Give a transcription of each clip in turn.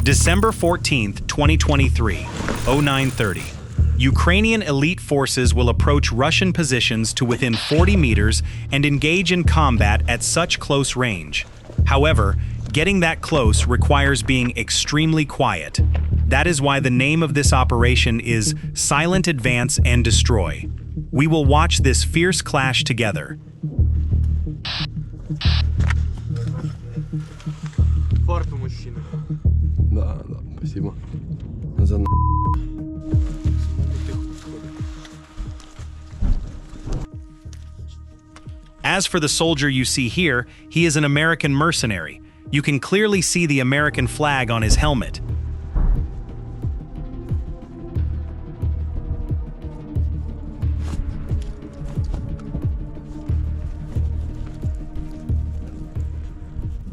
December 14th, 2023, 0930. Ukrainian elite forces will approach Russian positions to within 40 meters and engage in combat at such close range. However, getting that close requires being extremely quiet. That is why the name of this operation is Silent Advance and Destroy. We will watch this fierce clash together. Фарту мужчина. Да, спасибо. За As for the soldier you see here, he is an American mercenary. You can clearly see the American flag on his helmet.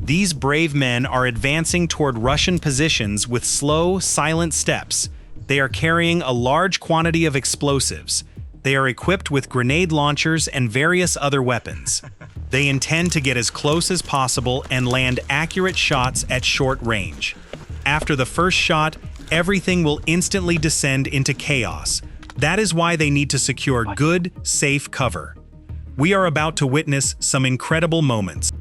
These brave men are advancing toward Russian positions with slow, silent steps. They are carrying a large quantity of explosives. They are equipped with grenade launchers and various other weapons. They intend to get as close as possible and land accurate shots at short range. After the first shot, everything will instantly descend into chaos. That is why they need to secure good, safe cover. We are about to witness some incredible moments.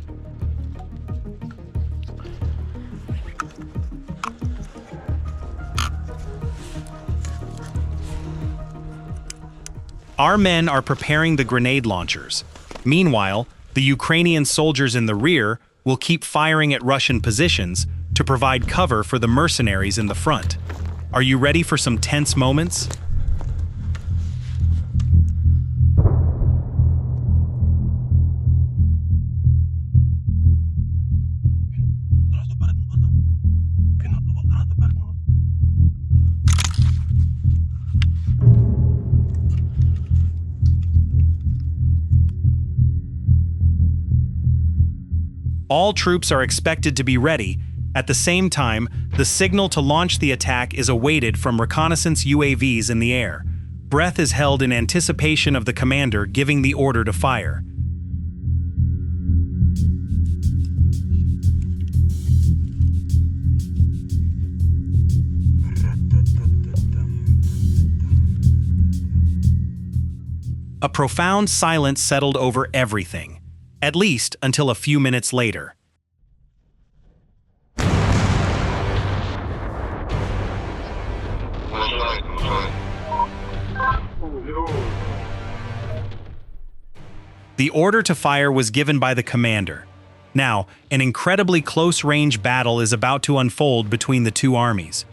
Our men are preparing the grenade launchers. Meanwhile, the Ukrainian soldiers in the rear will keep firing at Russian positions to provide cover for the mercenaries in the front. Are you ready for some tense moments? All troops are expected to be ready. At the same time, the signal to launch the attack is awaited from reconnaissance UAVs in the air. Breath is held in anticipation of the commander giving the order to fire. A profound silence settled over everything. At least until a few minutes later. The order to fire was given by the commander. Now, an incredibly close-range battle is about to unfold between the two armies.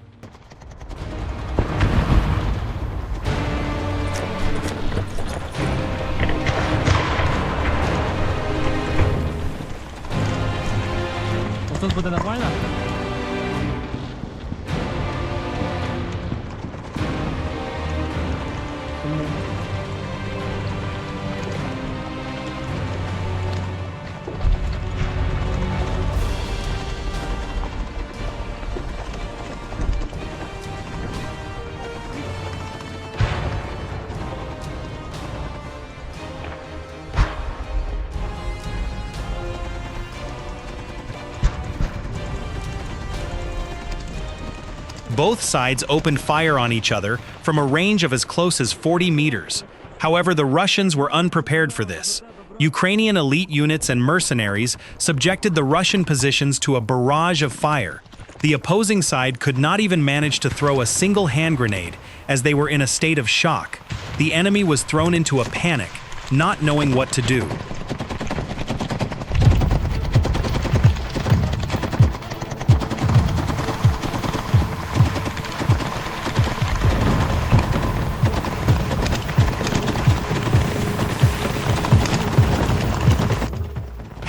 Тут буде нормально? Both sides opened fire on each other from a range of as close as 40 meters. However, the Russians were unprepared for this. Ukrainian elite units and mercenaries subjected the Russian positions to a barrage of fire. The opposing side could not even manage to throw a single hand grenade, as they were in a state of shock. The enemy was thrown into a panic, not knowing what to do.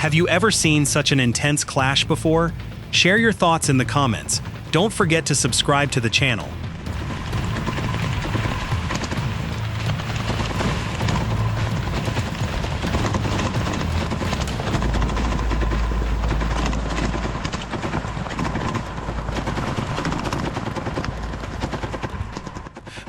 Have you ever seen such an intense clash before? Share your thoughts in the comments. Don't forget to subscribe to the channel.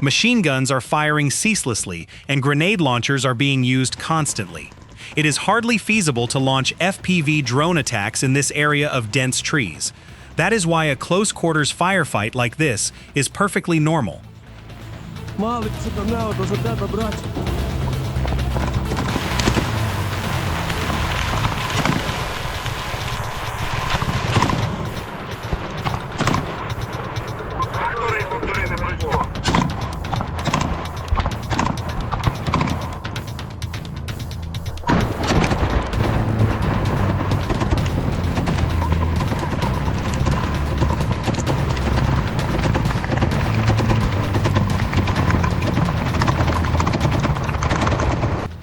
Machine guns are firing ceaselessly, and grenade launchers are being used constantly. It is hardly feasible to launch FPV drone attacks in this area of dense trees. That is why a close-quarters firefight like this is perfectly normal. Малик, це до мене, до за тебе, брат.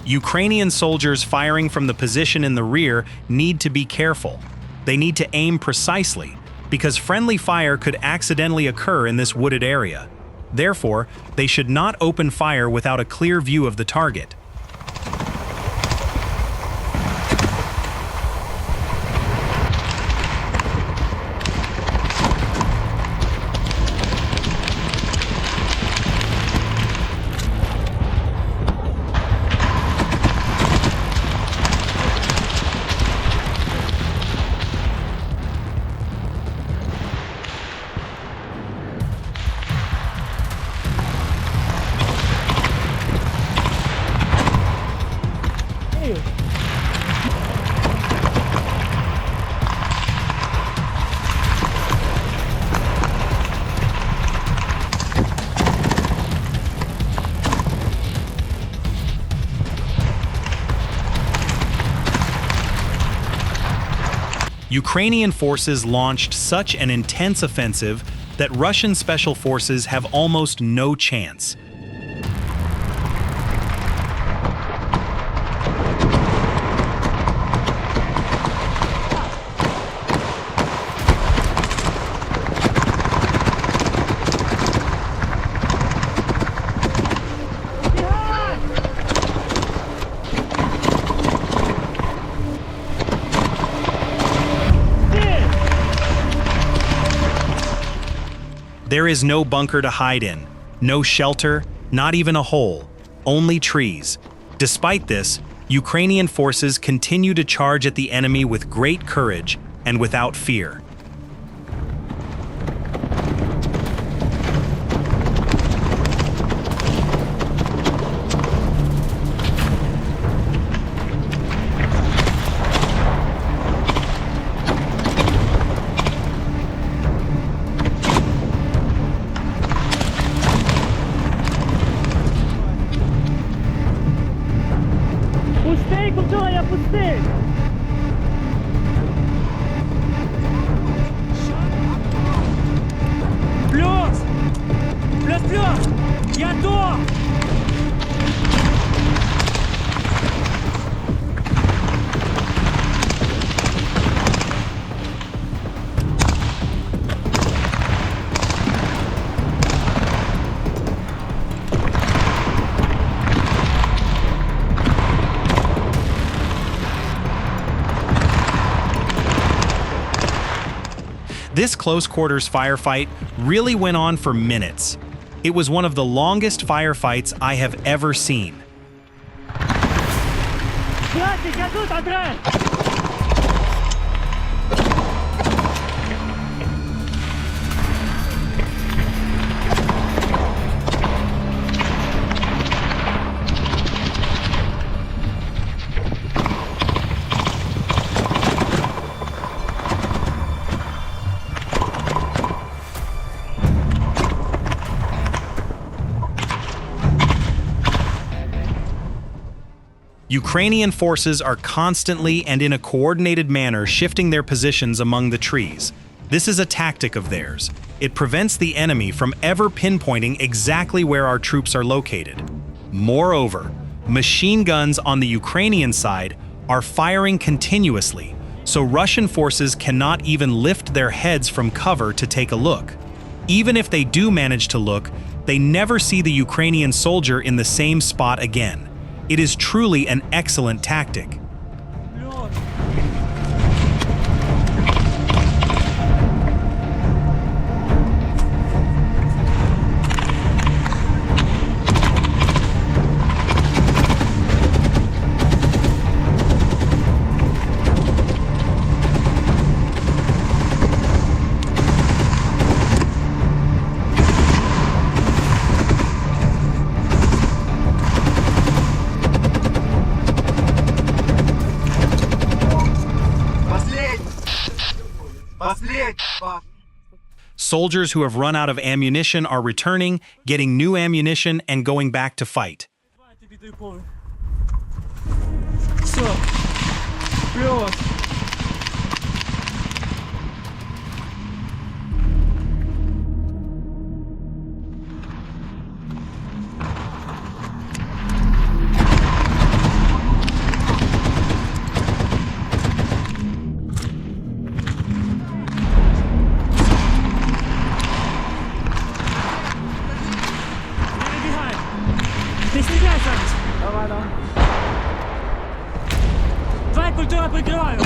Ukrainian soldiers firing from the position in the rear need to be careful. They need to aim precisely, because friendly fire could accidentally occur in this wooded area. Therefore, they should not open fire without a clear view of the target. Ukrainian forces launched such an intense offensive that Russian special forces have almost no chance. There is no bunker to hide in, no shelter, not even a hole, only trees. Despite this, Ukrainian forces continue to charge at the enemy with great courage and without fear. Пустий, культура, пустий! Плюс! Плюс! Я до! This close-quarters firefight really went on for minutes. It was one of the longest firefights I have ever seen. Братик, я тут, Андрей! Ukrainian forces are constantly and in a coordinated manner shifting their positions among the trees. This is a tactic of theirs. It prevents the enemy from ever pinpointing exactly where our troops are located. Moreover, machine guns on the Ukrainian side are firing continuously, so Russian forces cannot even lift their heads from cover to take a look. Even if they do manage to look, they never see the Ukrainian soldier in the same spot again. It is truly an excellent tactic. Soldiers who have run out of ammunition are returning, getting new ammunition, and going back to fight. Все. Плюс. Перебегай. Ты стреляй зараз. Давай, давай. Давай, культура, прикрываю.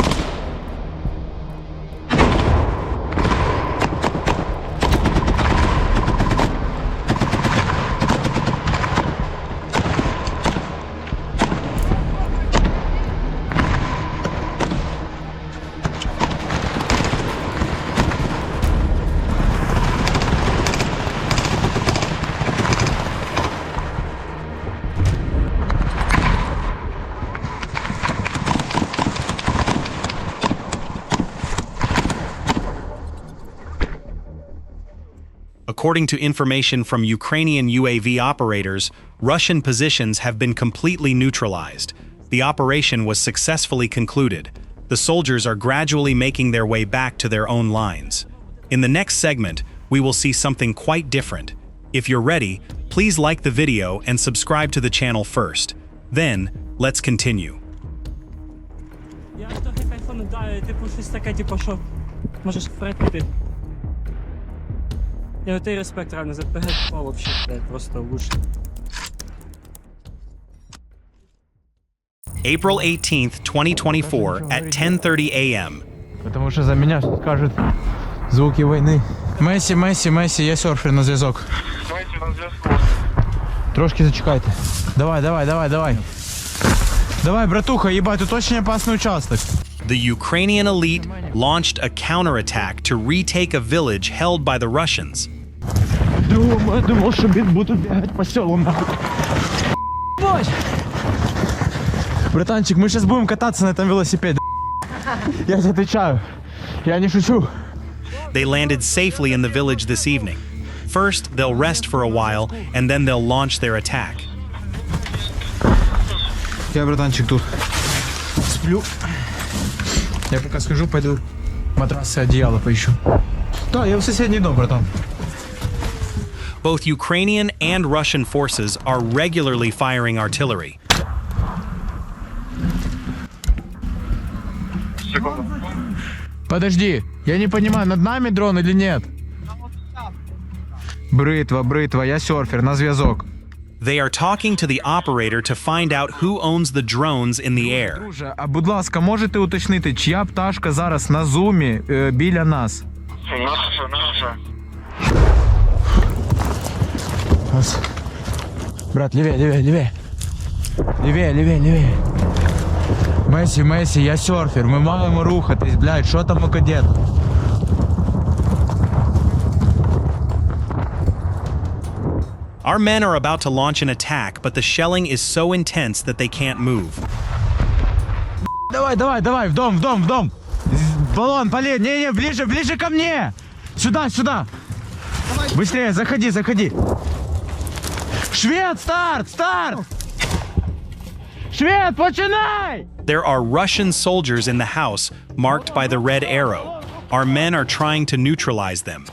According to information from Ukrainian UAV operators, Russian positions have been completely neutralized. The operation was successfully concluded. The soldiers are gradually making their way back to their own lines. In the next segment, we will see something quite different. If you're ready, please like the video and subscribe to the channel first. Then, let's continue. Я трохи кайфанув, типу щось таке, типу, що можеш вперед піти. Я отей респект реально за ПГ вообще, блядь, просто лучше. April 18th, 2024 at 10:30 a.m. Потому що за мене скажуть звуки війни. Месі, я серфер на зв'язок. Месі на зв'язку. Трошки зачекайте. Давай. Давай, братуха, ебать, тут очень опасный участок. The Ukrainian elite launched a counterattack to retake a village held by the Russians. Я думал, что будут бегать по селам. Братанчик, мы сейчас будем кататься на этом велосипеде. Я тебе отвечаю. Я не шучу. They landed safely in the village this evening. First, they'll rest for a while, and then they'll launch their attack. Я, братанчик, тут сплю. Я пока схожу, пойду матрасы, одеяло поищу. Да, я в соседний дом, братан. Both Ukrainian and Russian forces are regularly firing artillery. Подожди, я не понимаю, над нами дрон или нет? Бритва, я серфер, на зв'язок. They are talking to the operator to find out who owns the drones in the air. Друже, а будь ласка, можете уточнити, чия пташка зараз на зумі біля нас? Наша. Брат, левее. Левее. Месі, я серфер, ми маємо рухатись, блядь, що там у кадет? Our men are about to launch an attack, but the shelling is so intense that they can't move. Давай, в дом. Баллон, полей, не, ближе ко мне. Сюда. Быстрее, заходи. Швед, старт! Швед, починай! There are Russian soldiers in the house, marked by the red arrow. Our men are trying to neutralize them.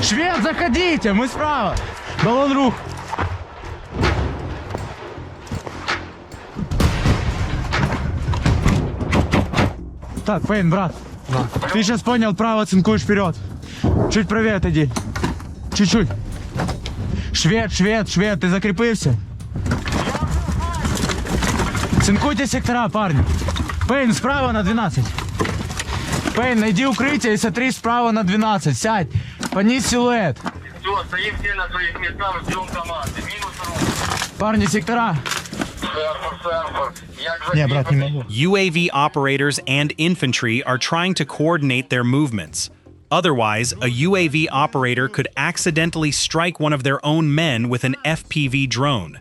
Швед, заходите, мы справа. Баллон рух. Так, Пейн, брат. Да. Ты сейчас понял, право цинкуешь вперед. Чуть правее отойди. Чуть-чуть. Швед, ты закрепился? Цинкуйте сектора, парни. Пейн, справа на 12. Пейн, найди укрытие и сотри справа на 12. Сядь. Понизь силуэт. Все, стоим все на своих местах, ждем команды. Минус руку. Парни, сектора. Серфер. Не, брат, не могу. UAV operators and infantry are trying to coordinate their movements. Otherwise, a UAV operator could accidentally strike one of their own men with an FPV drone.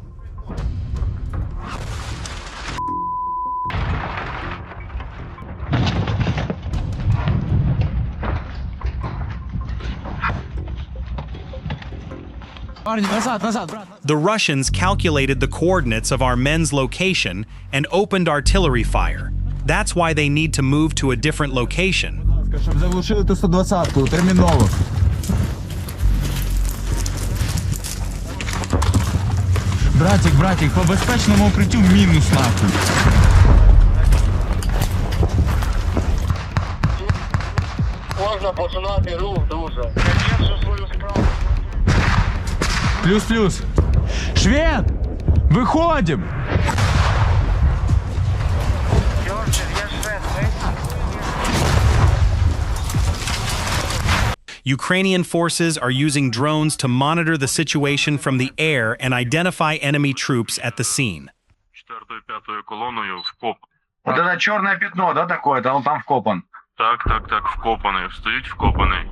Парни, назад, назад, брат. The Russians calculated the coordinates of our men's location and opened artillery fire. That's why they need to move to a different location. Щоб заглушили ту 120-ку, терміново. Братик, по безпечному укриттю мінус нахуй. Можна починати рух, друже. Я держу свою справу. Плюс. Швед! Выходим! Я швед, Ukrainian forces are using drones to monitor the situation from the air and identify enemy troops at the scene. 4-ю, 5-ю колоною вкоп. Вот это черное пятно, да, такое-то, он там вкопан. Так, вкопаний. Стоїть вкопаний.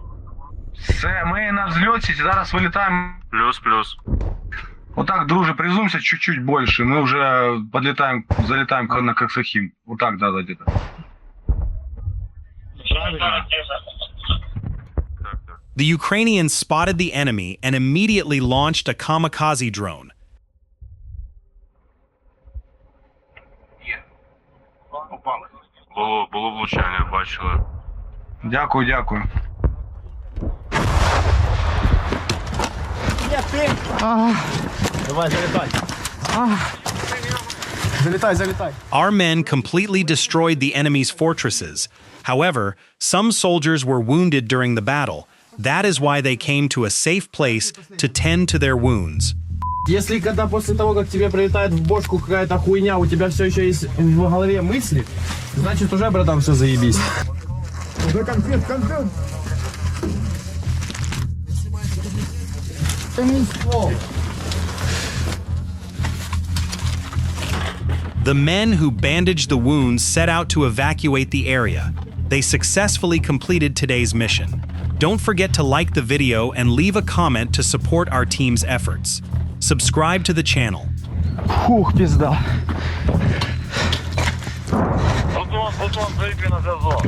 Все, ми на взлете, зараз вылетаем. Плюс. Вот так, друже, призумся чуть-чуть больше. Мы уже подлетаем, залетаем на Коксахим. Вот так, да, где-то. Так. The Ukrainians spotted the enemy and immediately launched a kamikaze drone. Було влучання, бачили. Дякую. Давай, залетай. Our men completely destroyed the enemy's fortresses. However, some soldiers were wounded during the battle. That is why they came to a safe place to tend to their wounds. Если когда после того, как тебе прилетает в бошку какая-то хуйня, у тебя все еще есть в голове мысли, значит уже, братан, все заебись. Уже конфет. The men who bandaged the wounds set out to evacuate the area. They successfully completed today's mission. Don't forget to like the video and leave a comment to support our team's efforts. Subscribe to the channel. Фух, пизда. Бутон, зайди на зв'язок.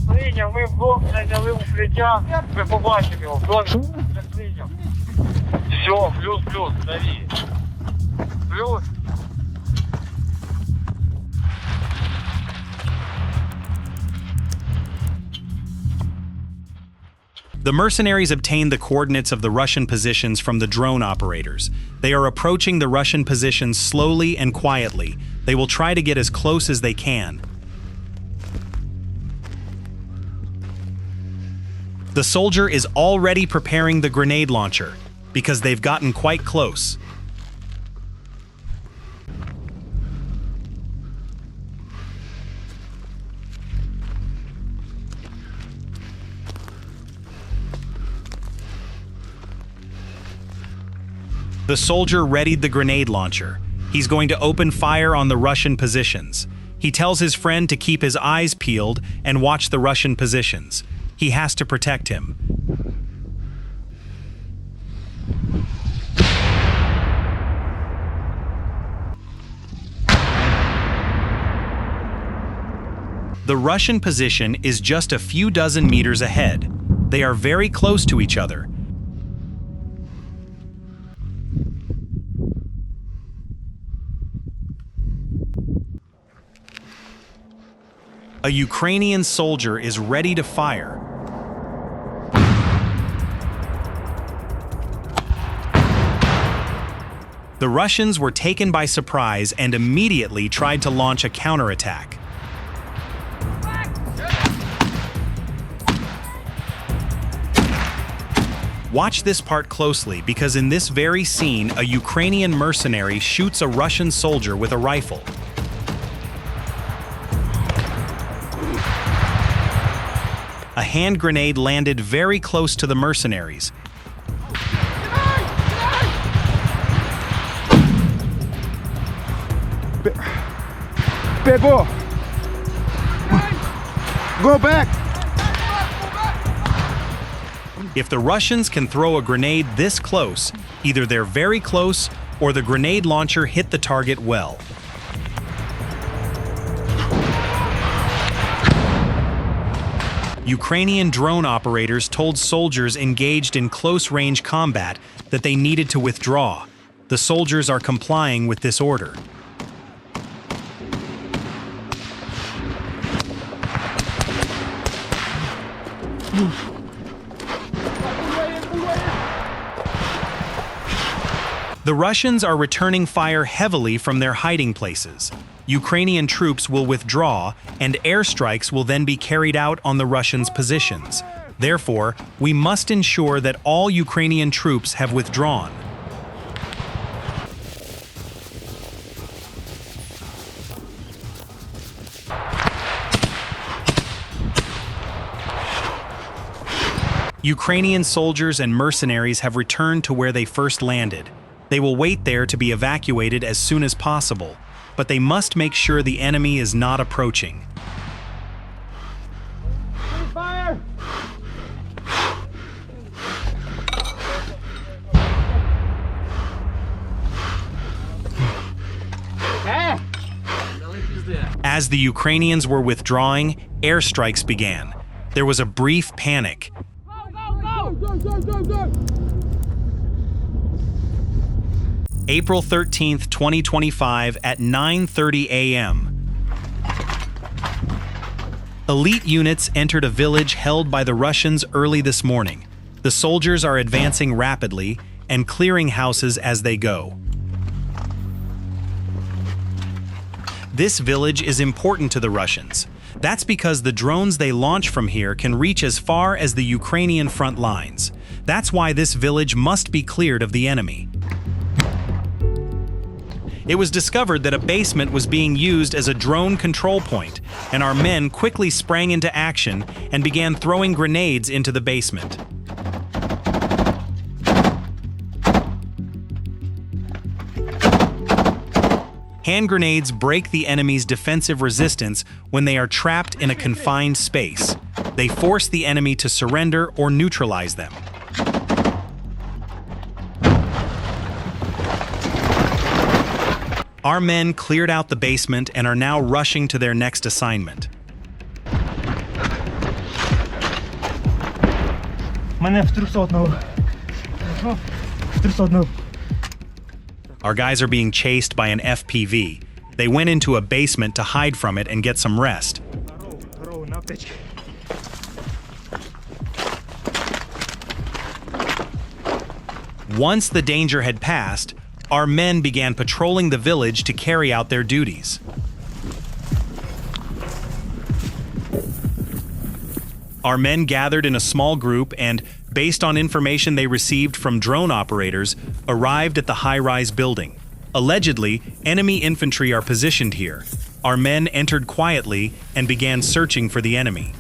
Прийняв, ми вдвох зайняли укриття, ми побачимо його, вдвох прийняв. Все, плюс, дави. Плюс. The mercenaries obtained the coordinates of the Russian positions from the drone operators. They are approaching the Russian positions slowly and quietly. They will try to get as close as they can. The soldier is already preparing the grenade launcher because they've gotten quite close. The soldier readied the grenade launcher. He's going to open fire on the Russian positions. He tells his friend to keep his eyes peeled and watch the Russian positions. He has to protect him. The Russian position is just a few dozen meters ahead. They are very close to each other. A Ukrainian soldier is ready to fire. The Russians were taken by surprise and immediately tried to launch a counterattack. Watch this part closely because in this very scene, a Ukrainian mercenary shoots a Russian soldier with a rifle. A hand grenade landed very close to the mercenaries. Go! Go back! If the Russians can throw a grenade this close, either they're very close or the grenade launcher hit the target well. Ukrainian drone operators told soldiers engaged in close-range combat that they needed to withdraw. The soldiers are complying with this order. The Russians are returning fire heavily from their hiding places. Ukrainian troops will withdraw, and airstrikes will then be carried out on the Russians' positions. Therefore, we must ensure that all Ukrainian troops have withdrawn. Ukrainian soldiers and mercenaries have returned to where they first landed. They will wait there to be evacuated as soon as possible, but they must make sure the enemy is not approaching. Fire! As the Ukrainians were withdrawing, airstrikes began. There was a brief panic. April 13th, 2025 at 9:30 a.m. Elite units entered a village held by the Russians early this morning. The soldiers are advancing rapidly and clearing houses as they go. This village is important to the Russians. That's because the drones they launch from here can reach as far as the Ukrainian front lines. That's why this village must be cleared of the enemy. It was discovered that a basement was being used as a drone control point, and our men quickly sprang into action and began throwing grenades into the basement. Hand grenades break the enemy's defensive resistance when they are trapped in a confined space. They force the enemy to surrender or neutralize them. Our men cleared out the basement and are now rushing to their next assignment. Our guys are being chased by an FPV. They went into a basement to hide from it and get some rest. Once the danger had passed, our men began patrolling the village to carry out their duties. Our men gathered in a small group and, based on information they received from drone operators, arrived at the high-rise building. Allegedly, enemy infantry are positioned here. Our men entered quietly and began searching for the enemy.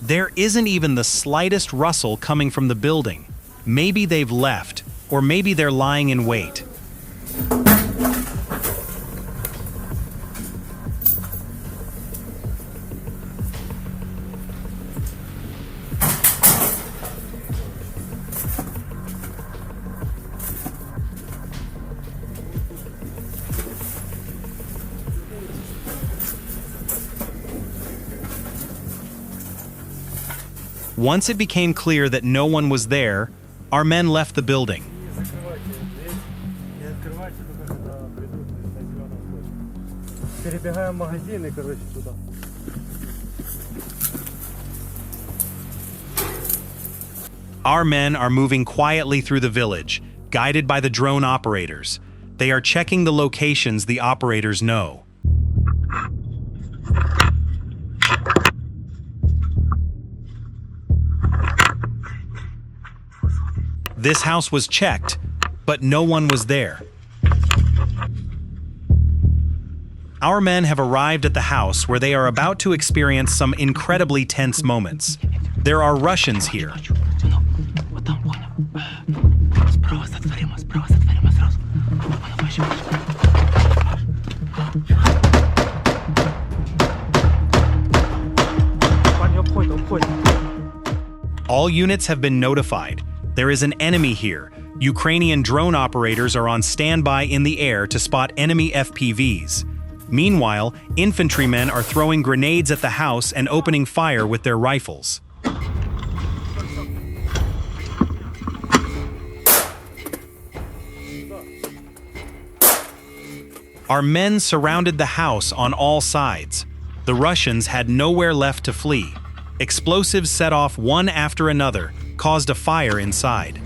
There isn't even the slightest rustle coming from the building. Maybe they've left, or maybe they're lying in wait. Once it became clear that no one was there, our men left the building. Our men are moving quietly through the village, guided by the drone operators. They are checking the locations the operators know. This house was checked, but no one was there. Our men have arrived at the house where they are about to experience some incredibly tense moments. There are Russians here. All units have been notified. There is an enemy here. Ukrainian drone operators are on standby in the air to spot enemy FPVs. Meanwhile, infantrymen are throwing grenades at the house and opening fire with their rifles. Our men surrounded the house on all sides. The Russians had nowhere left to flee. Explosives set off one after another, caused a fire inside.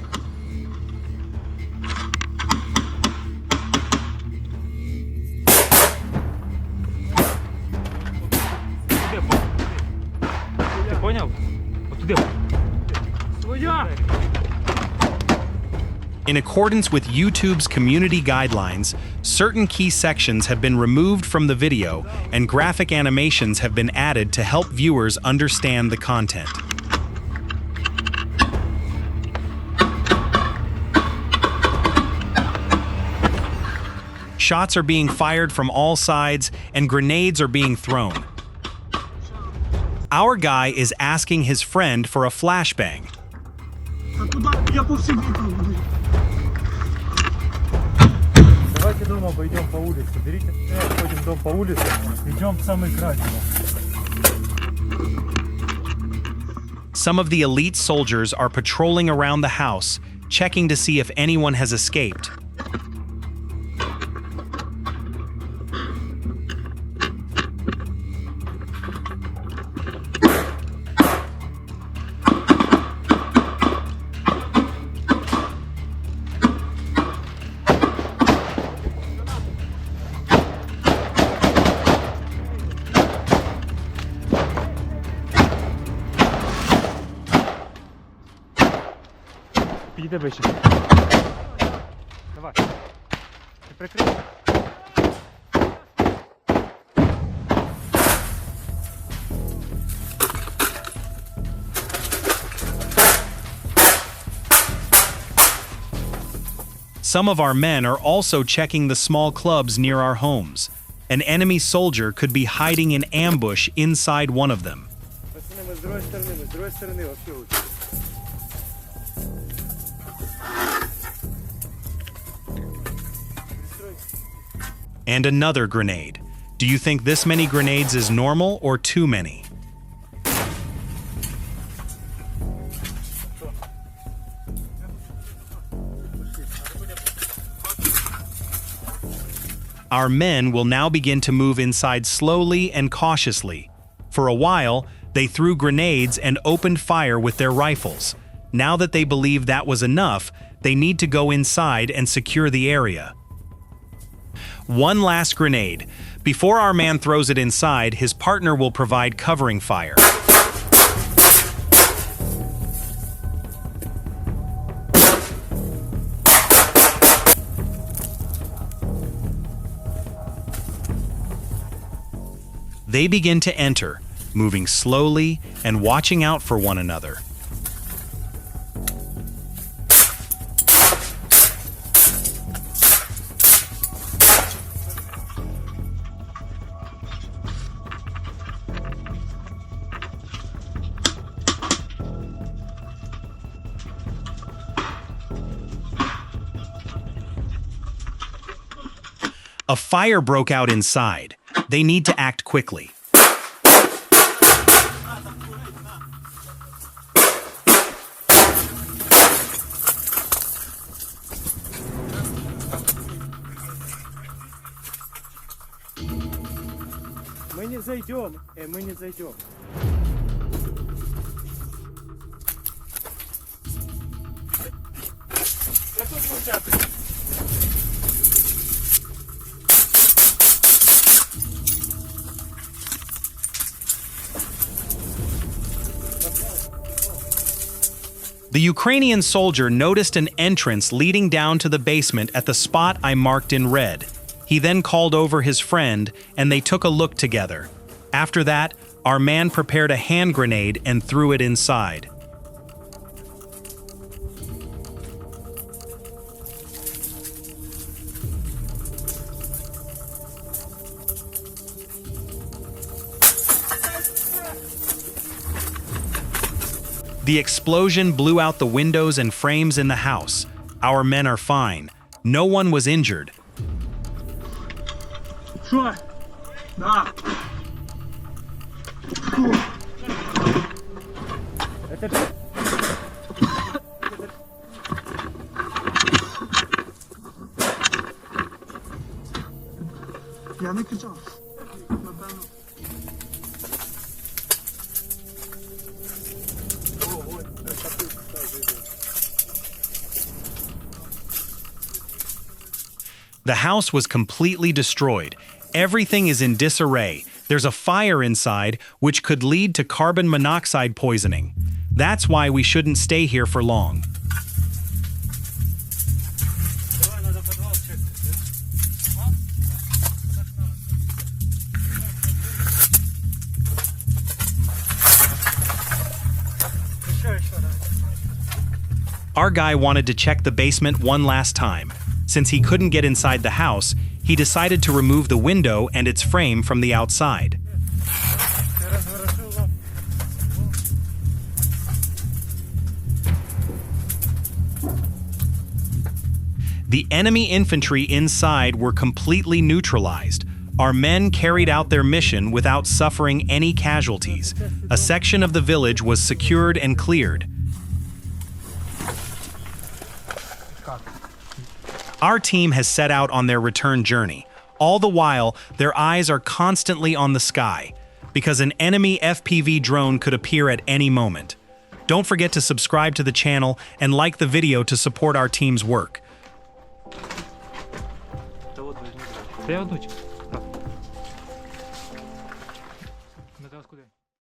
In accordance with YouTube's community guidelines, certain key sections have been removed from the video and graphic animations have been added to help viewers understand the content. Shots are being fired from all sides and grenades are being thrown. Our guy is asking his friend for a flashbang. Давайте дома пойдем по улице. Берите, ходим дом по улице. Идем в самый край. Some of the elite soldiers are patrolling around the house, checking to see if anyone has escaped. Підійди вище. Давай. Ти прикрий. Some of our men are also checking the small clubs near our homes. An enemy soldier could be hiding in ambush inside one of them. З другої сторони, вообще лучше. And another grenade. Do you think this many grenades is normal or too many? Our men will now begin to move inside slowly and cautiously. For a while, they threw grenades and opened fire with their rifles. Now that they believe that was enough, they need to go inside and secure the area. One last grenade. Before our man throws it inside, his partner will provide covering fire. They begin to enter, moving slowly and watching out for one another. A fire broke out inside. They need to act quickly. Мы не зайдем, мы не зайдем. The Ukrainian soldier noticed an entrance leading down to the basement at the spot I marked in red. He then called over his friend, and they took a look together. After that, our man prepared a hand grenade and threw it inside. The explosion blew out the windows and frames in the house. Our men are fine. No one was injured. Що? Да. Я не кричав. Напевно. The house was completely destroyed. Everything is in disarray. There's a fire inside, which could lead to carbon monoxide poisoning. That's why we shouldn't stay here for long. Our guy wanted to check the basement one last time. Since he couldn't get inside the house, he decided to remove the window and its frame from the outside. The enemy infantry inside were completely neutralized. Our men carried out their mission without suffering any casualties. A section of the village was secured and cleared. Our team has set out on their return journey. All the while, their eyes are constantly on the sky, because an enemy FPV drone could appear at any moment. Don't forget to subscribe to the channel and like the video to support our team's work. Та я одну. Так. Не зараз куди?